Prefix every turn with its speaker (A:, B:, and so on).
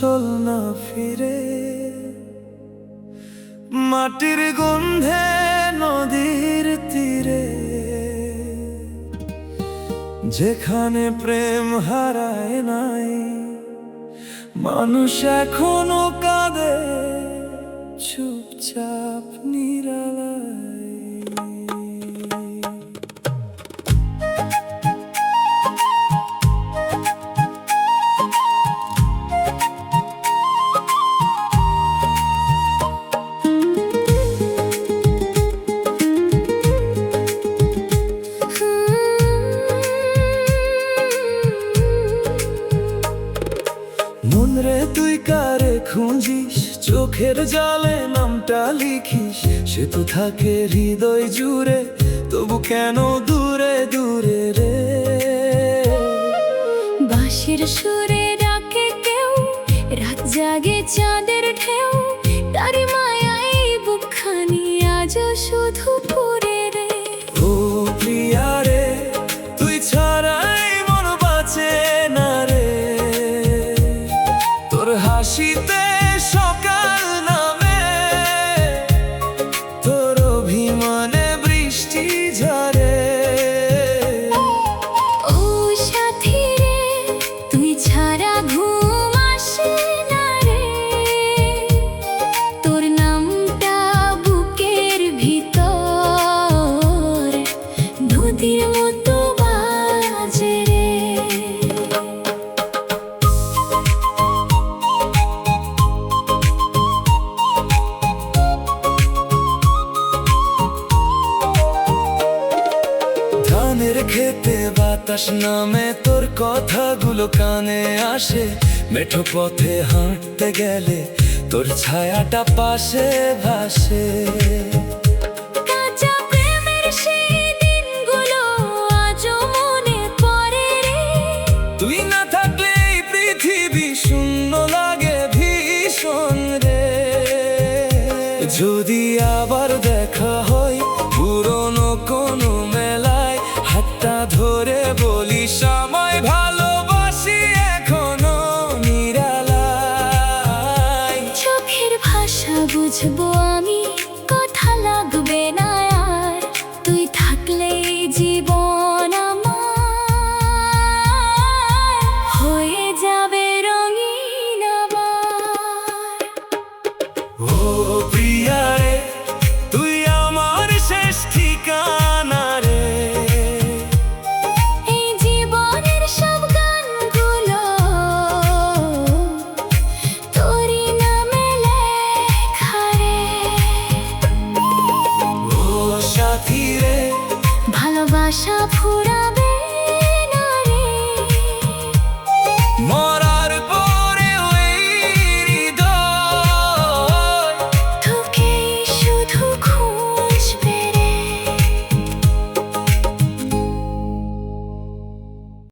A: চল না ফিরে, মাটির গন্ধে নদীর তীরে, যেখানে প্রেম হারায় নাই, মানুষ এখনো কাঁদে চুপচাপ নিরালায়। মন রে তুই কারে খুঁজিস, চোখের জালে নামটা লিখিস, সে তো থাকে হৃদয় জুড়ে, তবু কেন দূরে দূরে রে।
B: বাঁশির সুরে ডাকে কেউ, রাত জাগে চাঁদের ঢেউ, তারি মায়াই বুকখানি আজও শুধু পুরে রে।
A: ও প্রিয়া রে, তুই ছাড়াই মন বাঁচে না রে, তোর হাসিতে সকাল নামে, তোর অভিমানে বৃষ্টি ঝরে।
B: ও সাথী রে, তুই ছাড়া ঘুম আসে না রে, তোর নামটা বুকের ভিতর নদীর মতো বাজে রে।
A: ধানের খেতে বাতাস নামে, তোর কথাগুলো কানে আসে, মেঠো পথে হাঁটতে গেলে তোর ছায়াটা পাশে ভাসে।
B: কাঁচা প্রেমের সেই দিনগুলো আজও মনে পড়ে রে,
A: তুই না থাকলে এই পৃথিবী শূন্য লাগে ভীষণ রে। যদি আবার দেখা হয় পুরনো কোনো মেলায়, হাতটা ধরে বলিস আমার